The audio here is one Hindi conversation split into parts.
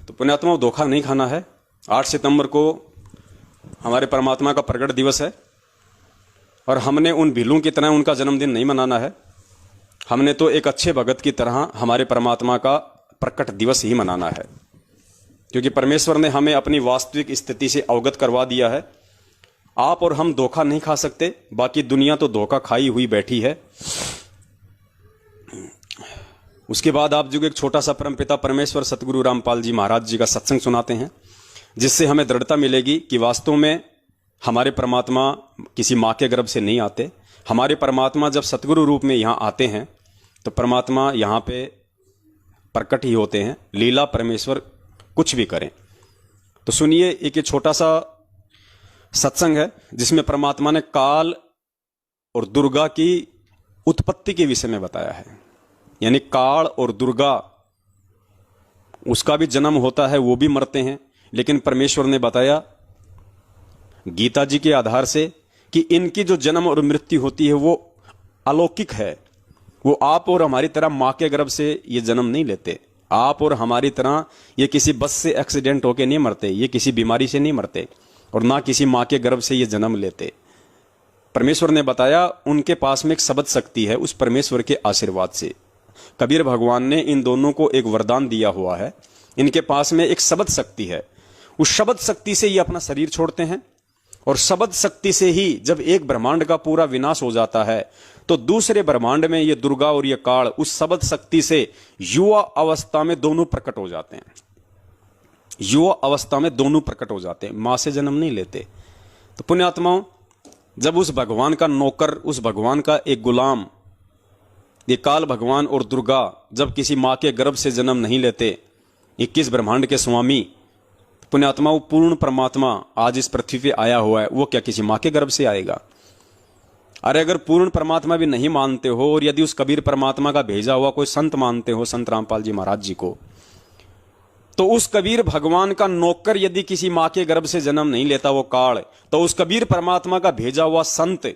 तो पुण्यात्माओं, धोखा नहीं खाना है। 8 सितंबर को हमारे परमात्मा का प्रकट दिवस है और हमने उन भीलों की तरह उनका जन्मदिन नहीं मनाना है। हमने तो एक अच्छे भगत की तरह हमारे परमात्मा का प्रकट दिवस ही मनाना है, क्योंकि परमेश्वर ने हमें अपनी वास्तविक स्थिति से अवगत करवा दिया है। आप और हम धोखा नहीं खा सकते, बाकी दुनिया तो धोखा खाई हुई बैठी है। उसके बाद आप जो एक छोटा सा परमपिता परमेश्वर सतगुरु रामपाल जी महाराज जी का सत्संग सुनाते हैं, जिससे हमें दृढ़ता मिलेगी कि वास्तव में हमारे परमात्मा किसी माँ के गर्भ से नहीं आते। हमारे परमात्मा जब सतगुरु रूप में यहाँ आते हैं तो परमात्मा यहाँ पे प्रकट ही होते हैं। लीला परमेश्वर कुछ भी करें। तो सुनिए, एक छोटा सा सत्संग है जिसमें परमात्मा ने काल और दुर्गा की उत्पत्ति के विषय में बताया है। यानी काल और दुर्गा, उसका भी जन्म होता है, वो भी मरते हैं, लेकिन परमेश्वर ने बताया गीता जी के आधार से कि इनकी जो जन्म और मृत्यु होती है वो अलौकिक है। वो आप और हमारी तरह मां के गर्भ से ये जन्म नहीं लेते। आप और हमारी तरह ये किसी बस से एक्सीडेंट होके नहीं मरते, ये किसी बीमारी से नहीं मरते, और ना किसी मां के गर्भ से ये जन्म लेते। परमेश्वर ने बताया उनके पास में एक शब्द शक्ति है। उस परमेश्वर के आशीर्वाद से कबीर भगवान ने इन दोनों को एक वरदान दिया हुआ है। इनके पास में एक शब्द शक्ति है। उस शब्द शक्ति से ये अपना शरीर छोड़ते हैं, और शब्द शक्ति से ही जब एक ब्रह्मांड का पूरा विनाश हो जाता है तो दूसरे ब्रह्मांड में ये दुर्गा और ये काल उस शब्द शक्ति से युवा अवस्था में दोनों प्रकट हो जाते हैं। युवा अवस्था में दोनों प्रकट हो जाते हैं, मां से जन्म नहीं लेते। तो पुण्यात्माओं, जब उस भगवान का नौकर, उस भगवान का एक गुलाम, ये काल भगवान और दुर्गा जब किसी मां के गर्भ से जन्म नहीं लेते, 21 ब्रह्मांड के स्वामी पुण्यात्माओं, पूर्ण परमात्मा आज इस पृथ्वी पे आया हुआ है, वो क्या किसी मां के गर्भ से आएगा? अरे अगर पूर्ण परमात्मा भी नहीं मानते हो और यदि उस कबीर परमात्मा का भेजा हुआ कोई संत मानते हो, संत रामपाल जी महाराज जी को, तो उस कबीर भगवान का नौकर यदि किसी मां के गर्भ से जन्म नहीं लेता वो काल, तो उस कबीर परमात्मा का भेजा हुआ संत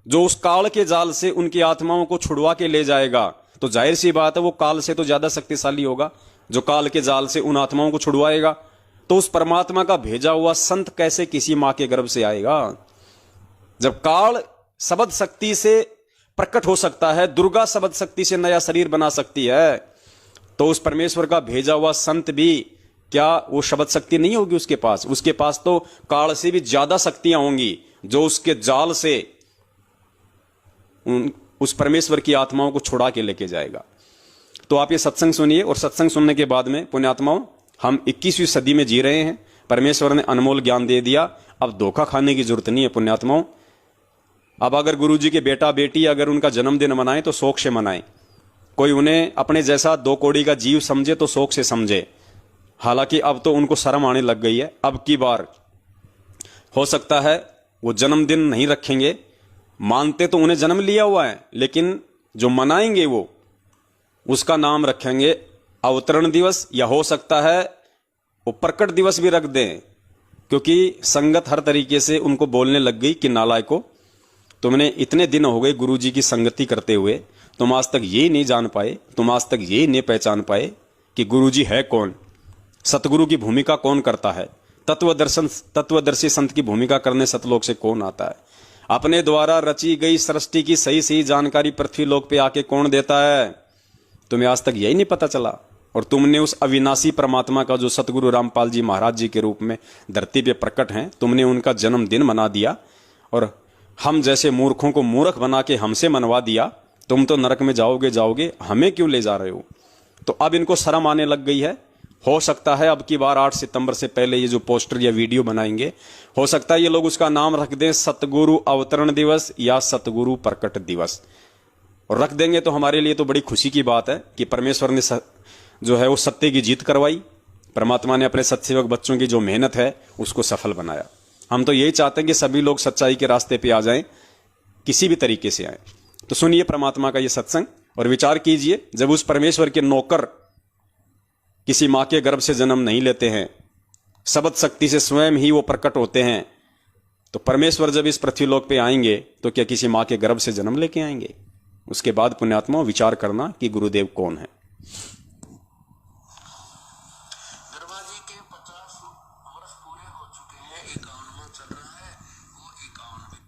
जो उस काल के जाल से उनकी आत्माओं को छुड़वा के ले जाएगा, तो जाहिर सी बात है वो काल से तो ज्यादा शक्तिशाली होगा। जो काल के जाल से उन आत्माओं को छुड़वाएगा, तो उस परमात्मा का भेजा हुआ संत कैसे किसी मां के गर्भ से आएगा? जब काल शब्द शक्ति से प्रकट हो सकता है, दुर्गा शब्द शक्ति से नया शरीर बना सकती है, तो उस परमेश्वर का भेजा हुआ संत भी क्या वो शब्द शक्ति नहीं होगी उसके पास? उसके पास तो काल से भी ज्यादा शक्तियां होंगी, जो उसके जाल से उस परमेश्वर की आत्माओं को छुड़ा के लेके जाएगा। तो आप ये सत्संग सुनिए, और सत्संग सुनने के बाद में पुण्यात्माओं, हम 21वीं सदी में जी रहे हैं। परमेश्वर ने अनमोल ज्ञान दे दिया, अब धोखा खाने की जरूरत नहीं है पुण्यात्माओं। अब अगर गुरुजी के बेटा बेटी अगर उनका जन्मदिन मनाएं तो शौक से मनाएं। कोई उन्हें अपने जैसा 2 कौड़ी का जीव समझे तो शौक से समझे। हालांकि अब तो उनको शर्म आने लग गई है। अब की बार हो सकता है वो जन्मदिन नहीं रखेंगे, मानते तो उन्हें जन्म लिया हुआ है, लेकिन जो मनाएंगे वो उसका नाम रखेंगे अवतरण दिवस, या हो सकता है वो प्रकट दिवस भी रख दें, क्योंकि संगत हर तरीके से उनको बोलने लग गई कि नालायको, तुमने इतने दिन हो गए गुरुजी की संगति करते हुए, तुम आज तक ये नहीं जान पाए, तुम आज तक ये नहीं पहचान पाए कि गुरुजी है कौन, सतगुरु की भूमिका कौन करता है, तत्वदर्शी संत की भूमिका करने सतलोक से कौन आता है, अपने द्वारा रची गई सृष्टि की सही सही जानकारी पृथ्वी लोक पे आके कौन देता है। तुम्हें आज तक यही नहीं पता चला, और तुमने उस अविनाशी परमात्मा का जो सतगुरु रामपाल जी महाराज जी के रूप में धरती पे प्रकट हैं, तुमने उनका जन्मदिन मना दिया, और हम जैसे मूर्खों को मूर्ख बना के हमसे मनवा दिया। तुम तो नरक में जाओगे, हमें क्यों ले जा रहे हो? तो अब इनको शर्म आने लग गई है। हो सकता है अब की बार 8 सितंबर से पहले ये जो पोस्टर या वीडियो बनाएंगे, हो सकता है ये लोग उसका नाम रख दें सतगुरु अवतरण दिवस या सतगुरु प्रकट दिवस, और रख देंगे तो हमारे लिए तो बड़ी खुशी की बात है कि परमेश्वर ने जो है वो सत्य की जीत करवाई। परमात्मा ने अपने सत्सेवक बच्चों की जो मेहनत है उसको सफल बनाया। हम तो यही चाहते हैं कि सभी लोग सच्चाई के रास्ते पे आ जाएं, किसी भी तरीके से आए। तो सुनिए परमात्मा का ये सत्संग और विचार कीजिए। जब उस परमेश्वर के नौकर किसी मां के गर्भ से जन्म नहीं लेते हैं, शब्द शक्ति से स्वयं ही वो प्रकट होते हैं, तो परमेश्वर जब इस पृथ्वीलोक पे आएंगे तो क्या किसी मां के गर्भ से जन्म लेके आएंगे? उसके बाद पुण्यात्मा विचार करना कि गुरुदेव कौन है। ब्रह्मा जी के 50 वर्ष पूरे हो चुके हैं, 51वां चल रहा है, वो 51वें।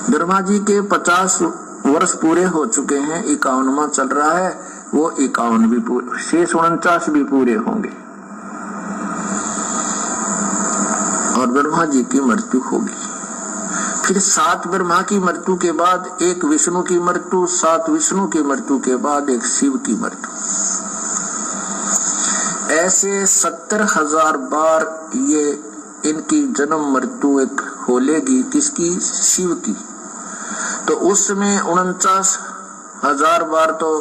ब्रह्मा जी के 50 वर्ष पूरे हो चुके हैं, 51वां चल रहा है, वो 51 भी पूरे, शेष 49 भी पूरे होंगे और ब्रह्मा जी की मृत्यु होगी। फिर 7 ब्रह्मा की मृत्यु के बाद एक विष्णु की मृत्यु, 7 विष्णु की मृत्यु के बाद एक शिव की मृत्यु। ऐसे 70,000 बार ये इनकी जन्म मृत्यु एक होलेगी, किसकी? शिव की। तो उसमें 49,000 बार तो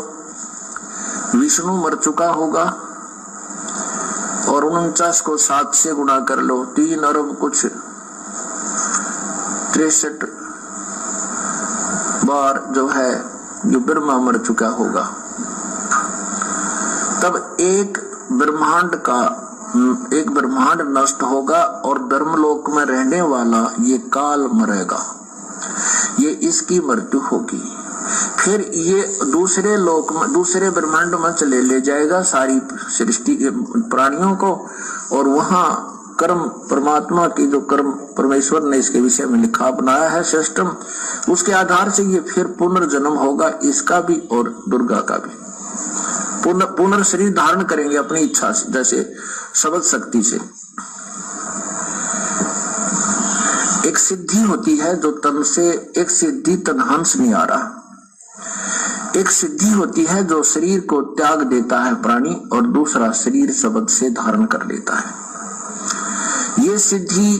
विष्णु मर चुका होगा और 49 को 7 से गुणा कर लो, 3 अरब कुछ 63 बार जो है जो ब्रह्मा मर चुका होगा। तब एक ब्रह्मांड नष्ट होगा और धर्मलोक में रहने वाला ये काल मरेगा, ये इसकी मृत्यु होगी। फिर ये दूसरे लोक में, दूसरे ब्रह्मांड में चले ले जाएगा सारी सृष्टि के प्राणियों को, और वहां कर्म परमात्मा की जो कर्म परमेश्वर ने इसके विषय में लिखा बनाया है सिस्टम, उसके आधार से ये फिर पुनर्जन्म होगा, इसका भी और दुर्गा का भी। पुनर्शरीर धारण करेंगे अपनी इच्छा से, जैसे शब्द शक्ति से। एक सिद्धि होती है जो तन से, एक सिद्धि तनहंस नहीं आ रहा, एक सिद्धि होती है जो शरीर को त्याग देता है प्राणी, और दूसरा शरीर शब्द से धारण कर लेता है। ये सिद्धि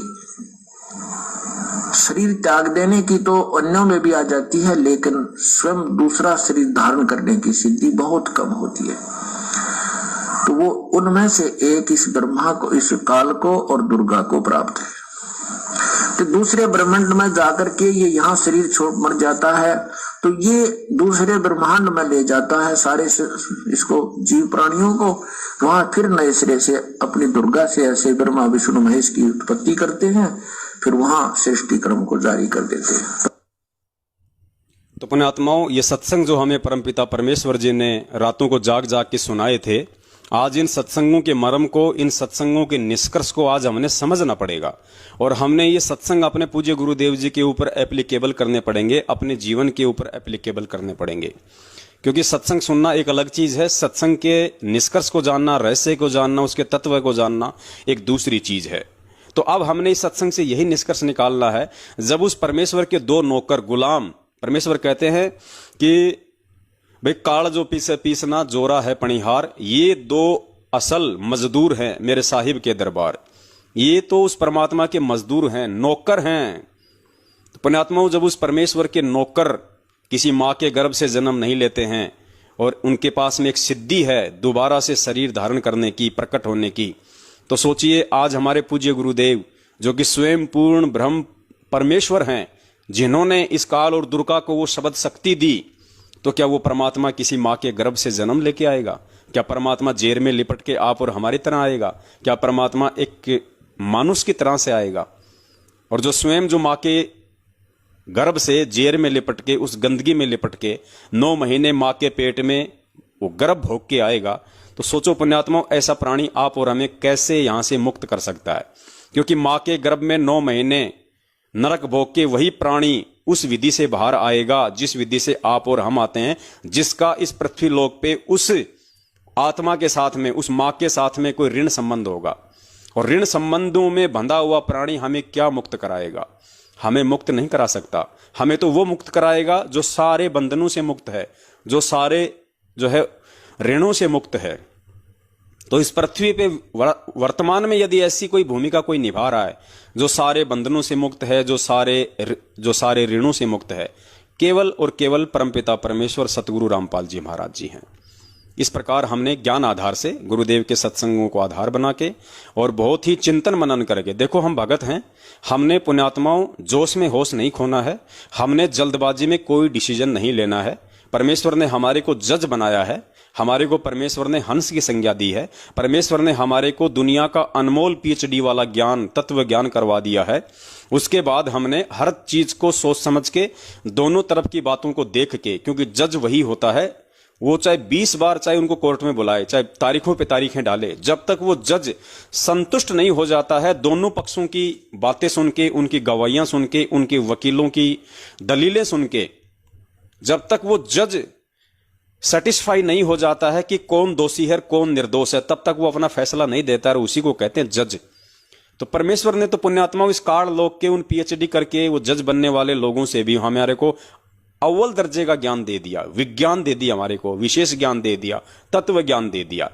शरीर त्याग देने की तो अन्यों में भी आ जाती है, लेकिन स्वयं दूसरा शरीर धारण करने की सिद्धि बहुत कम होती है। तो वो उनमें से एक इस ब्रह्मा को, इस काल को और दुर्गा को प्राप्त है। तो दूसरे ब्रह्मांड में जाकर के ये यहाँ शरीर छोड़ मर जाता है, तो ये दूसरे ब्रह्मांड में ले जाता है सारे इसको जीव प्राणियों को, वहां फिर नए सिरे से अपनी दुर्गा से ऐसे ब्रह्मा विष्णु महेश की उत्पत्ति करते हैं, फिर वहां सृष्टि क्रम को जारी कर देते हैं। तो पुण्यात्माओं, ये सत्संग जो हमें परमपिता परमेश्वर जी ने रातों को जाग जाग के सुनाए थे, आज इन सत्संगों के मर्म को, इन सत्संगों के निष्कर्ष को आज हमने समझना पड़ेगा, और हमने ये सत्संग अपने पूज्य गुरुदेव जी के ऊपर एप्लीकेबल करने पड़ेंगे, अपने जीवन के ऊपर एप्लीकेबल करने पड़ेंगे। क्योंकि सत्संग सुनना एक अलग चीज है, सत्संग के निष्कर्ष को जानना, रहस्य को जानना, उसके तत्व को जानना एक दूसरी चीज है। तो अब हमने इस सत्संग से यही निष्कर्ष निकालना है, जब उस परमेश्वर के 2 नौकर गुलाम, परमेश्वर कहते हैं कि भाई काल जो पीसे पीसना जोरा है पणिहार, ये 2 असल मजदूर हैं मेरे साहिब के दरबार। ये तो उस परमात्मा के मजदूर हैं, नौकर हैं। तो पुण्यात्माओं, जब उस परमेश्वर के नौकर किसी माँ के गर्भ से जन्म नहीं लेते हैं और उनके पास में एक सिद्धि है दोबारा से शरीर धारण करने की, प्रकट होने की, तो सोचिए आज हमारे पूज्य गुरुदेव जो कि स्वयं पूर्ण ब्रह्म परमेश्वर हैं, जिन्होंने इस काल और दुर्गा को वो शब्द शक्ति दी, तो क्या वो परमात्मा किसी माँ के गर्भ से जन्म लेके आएगा? क्या परमात्मा जेर में लिपट के आप और हमारी तरह आएगा? क्या परमात्मा एक मानुष की तरह से आएगा? और जो स्वयं जो माँ के गर्भ से जेर में लिपट के, उस गंदगी में लिपट के 9 महीने माँ के पेट में वो गर्भ भोग के आएगा, तो सोचो पुण्यात्माओं, ऐसा प्राणी आप और हमें कैसे यहां से मुक्त कर सकता है? क्योंकि माँ के गर्भ में 9 महीने नरक भोग के वही प्राणी उस विधि से बाहर आएगा जिस विधि से आप और हम आते हैं, जिसका इस पृथ्वी लोक पे उस आत्मा के साथ में, उस माँ के साथ में कोई ऋण संबंध होगा। और ऋण संबंधों में बंधा हुआ प्राणी हमें क्या मुक्त कराएगा? हमें मुक्त नहीं करा सकता। हमें तो वो मुक्त कराएगा जो सारे बंधनों से मुक्त है, जो सारे जो है ऋणों से मुक्त है। तो इस पृथ्वी पे वर्तमान में यदि ऐसी कोई भूमिका कोई निभा रहा है जो सारे बंधनों से मुक्त है, जो सारे ऋणों से मुक्त है, केवल और केवल परमपिता परमेश्वर सतगुरु रामपाल जी महाराज जी हैं। इस प्रकार हमने ज्ञान आधार से गुरुदेव के सत्संगों को आधार बना के और बहुत ही चिंतन मनन करके, देखो हम भगत हैं, हमने पुण्यात्माओं जोश में होश नहीं खोना है, हमने जल्दबाजी में कोई डिसीजन नहीं लेना है। परमेश्वर ने हमारे को जज बनाया है, हमारे को परमेश्वर ने हंस की संज्ञा दी है, परमेश्वर ने हमारे को दुनिया का अनमोल पीएचडी वाला ज्ञान, तत्व ज्ञान करवा दिया है। उसके बाद हमने हर चीज को सोच समझ के, दोनों तरफ की बातों को देख के, क्योंकि जज वही होता है, वो चाहे 20 बार चाहे उनको कोर्ट में बुलाए, चाहे तारीखों पे तारीखें डाले, जब तक वो जज संतुष्ट नहीं हो जाता है दोनों पक्षों की बातें सुन के, उनकी गवाहियां सुन के, उनके वकीलों की दलीलें सुन के, जब तक वो जज सेटिस्फाई नहीं हो जाता है कि कौन दोषी है कौन निर्दोष है, तब तक वो अपना फैसला नहीं देता है, उसी को कहते हैं जज। तो परमेश्वर ने तो पुण्यात्माओं इस काल लोक के उन पीएचडी करके वो जज बनने वाले लोगों से भी हमारे को अव्वल दर्जे का ज्ञान दे दिया, विज्ञान दे दिया, हमारे को विशेष ज्ञान दे दिया, तत्व ज्ञान दे दिया।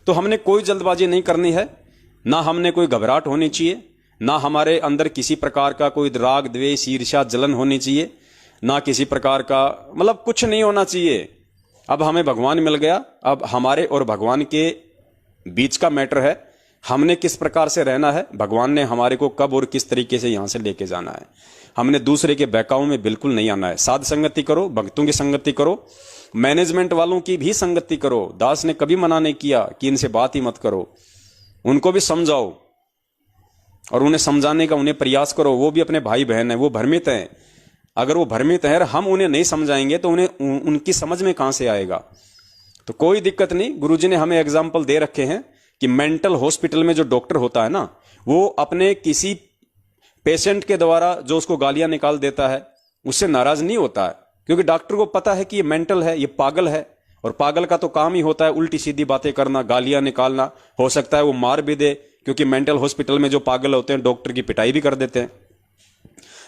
तो हमने कोई जल्दबाजी नहीं करनी है, ना हमने कोई घबराहट होनी चाहिए, ना हमारे अंदर किसी प्रकार का कोई राग द्वेष ईर्ष्या जलन होनी चाहिए, ना किसी प्रकार का मतलब कुछ नहीं होना चाहिए। अब हमें भगवान मिल गया, अब हमारे और भगवान के बीच का मैटर है, हमने किस प्रकार से रहना है, भगवान ने हमारे को कब और किस तरीके से यहां से लेके जाना है। हमने दूसरे के बहकाव में बिल्कुल नहीं आना है। साध संगति करो, भक्तों की संगति करो, मैनेजमेंट वालों की भी संगति करो। दास ने कभी मना नहीं किया कि इनसे बात ही मत करो, उनको भी समझाओ और उन्हें समझाने का उन्हें प्रयास करो। वो भी अपने भाई बहन है, वो भ्रमित हैं। अगर वो भ्रमित है, हम उन्हें नहीं समझाएंगे तो उन्हें उनकी समझ में कहां से आएगा। तो कोई दिक्कत नहीं। गुरुजी ने हमें एग्जाम्पल दे रखे हैं कि मेंटल हॉस्पिटल में जो डॉक्टर होता है ना, वो अपने किसी पेशेंट के द्वारा जो उसको गालियां निकाल देता है उससे नाराज नहीं होता है, क्योंकि डॉक्टर को पता है कि ये मेंटल है, ये पागल है, और पागल का तो काम ही होता है उल्टी सीधी बातें करना, गालियां निकालना। हो सकता है वो मार भी दे, क्योंकि मेंटल हॉस्पिटल में जो पागल होते हैं डॉक्टर की पिटाई भी कर देते हैं।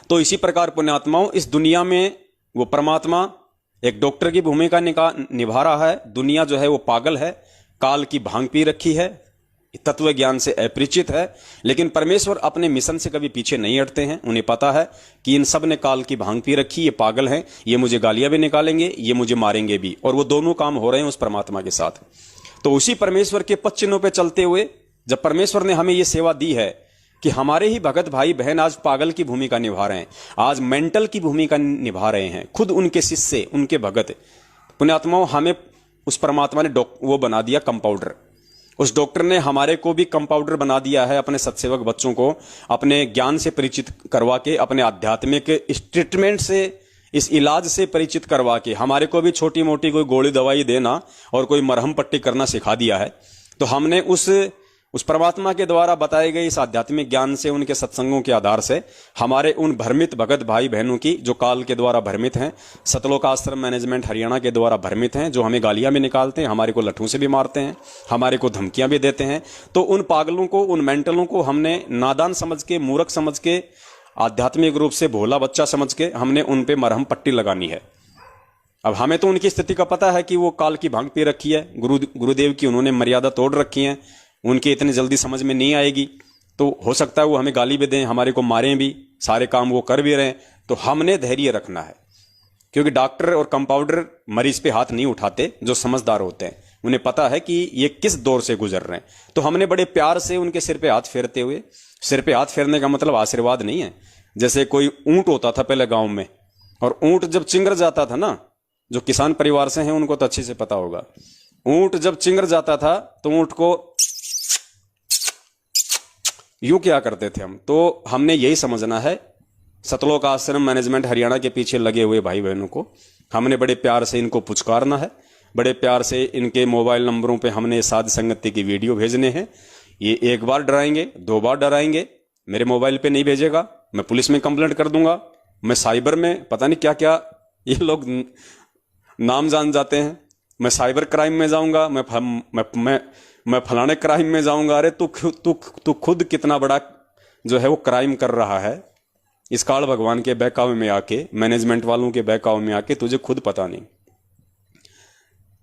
तो इसी प्रकार पुण्यात्माओं, इस दुनिया में वो परमात्मा एक डॉक्टर की भूमिका निभा रहा है। दुनिया जो है वो पागल है, काल की भांग पी रखी है, तत्व ज्ञान से अपरिचित है, लेकिन परमेश्वर अपने मिशन से कभी पीछे नहीं हटते हैं। उन्हें पता है कि इन सब ने काल की भांग पी रखी, ये पागल हैं, ये मुझे गालियां भी निकालेंगे, ये मुझे मारेंगे भी, और वो दोनों काम हो रहे हैं उस परमात्मा के साथ। तो उसी परमेश्वर के पद चिन्हों पे चलते हुए जब परमेश्वर ने हमें ये सेवा दी है कि हमारे ही भगत भाई बहन आज पागल की भूमिका निभा रहे हैं, आज मेंटल की भूमिका निभा रहे हैं, खुद उनके शिष्य, उनके भगत पुण्यात्माओं, हमें उस परमात्मा ने वो बना दिया कंपाउंडर। उस डॉक्टर ने हमारे को भी कंपाउंडर बना दिया है, अपने सत्सेवक बच्चों को अपने ज्ञान से परिचित करवा के, अपने आध्यात्मिक इस ट्रीटमेंट से, इस इलाज से परिचित करवा के हमारे को भी छोटी मोटी कोई गोली दवाई देना और कोई मरहम पट्टी करना सिखा दिया है। तो हमने उस परमात्मा के द्वारा बताए गए इस आध्यात्मिक ज्ञान से, उनके सत्संगों के आधार से हमारे उन भ्रमित भगत भाई बहनों की, जो काल के द्वारा भ्रमित हैं, सतलोक आश्रम मैनेजमेंट हरियाणा के द्वारा भ्रमित हैं, जो हमें गालियां भी निकालते हैं, हमारे को लठों से भी मारते हैं, हमारे को धमकियां भी देते हैं, तो उन पागलों को, उन मेंटलों को हमने नादान समझ के, मूर्ख समझ के, आध्यात्मिक रूप से भोला बच्चा समझ के हमने उन पे मरहम पट्टी लगानी है। अब हमें तो उनकी स्थिति का पता है कि वो काल की भांग पी रखी है, गुरुदेव की उन्होंने मर्यादा तोड़ रखी है, उनके इतनी जल्दी समझ में नहीं आएगी। तो हो सकता है वो हमें गाली भी दें, हमारे को मारें भी, सारे काम वो कर भी रहे हैं। तो हमने धैर्य रखना है, क्योंकि डॉक्टर और कंपाउंडर मरीज पे हाथ नहीं उठाते, जो समझदार होते हैं उन्हें पता है कि ये किस दौर से गुजर रहे हैं। तो हमने बड़े प्यार से उनके सिर पे हाथ फेरते हुए, सिर पे हाथ फेरने का मतलब आशीर्वाद नहीं है। जैसे कोई ऊंट होता था पहले गांव में, और ऊंट जब चिंगर जाता था ना, जो किसान परिवार से हैं उनको तो अच्छे से पता होगा, ऊंट जब चिंगर जाता था तो ऊंट को यूं क्या करते थे हम। तो हमने यही समझना है, सतलोक आश्रम मैनेजमेंट हरियाणा के पीछे लगे हुए भाई बहनों को हमने बड़े प्यार से इनको पुचकारना है, बड़े प्यार से इनके मोबाइल नंबरों पे हमने साध संगति की वीडियो भेजने हैं। ये एक बार डराएंगे, 2 बार डराएंगे, मेरे मोबाइल पे नहीं भेजेगा, मैं पुलिस में कंप्लेंट कर दूंगा, मैं साइबर में पता नहीं क्या क्या ये लोग नाम जान जाते हैं, मैं साइबर क्राइम में जाऊंगा, मैं फलाने क्राइम में जाऊंगा। अरे तू खुद कितना बड़ा जो है वो क्राइम कर रहा है, इस काल भगवान के बहकावे में आके, मैनेजमेंट वालों के बहकावे में आके, तुझे खुद पता नहीं।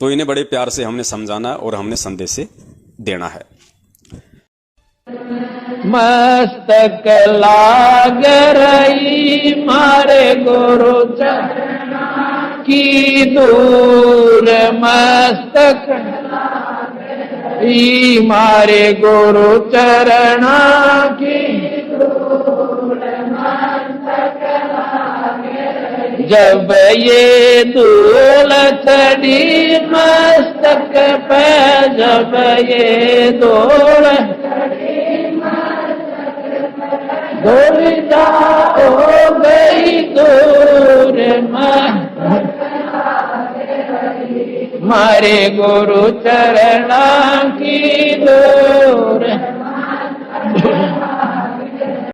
तो इन्हें बड़े प्यार से हमने समझाना और हमने संदेश देना है। मस्तक लाग रही मारे गुरु चरण की दूर, मस्तक मारे गुरु चरण की दूर, मस्तक लाग जब ये धूल चढ़ी मस्तक पे, जब ये धूल धूलिया हो गई दूर मारे गुरु चरणा की दूर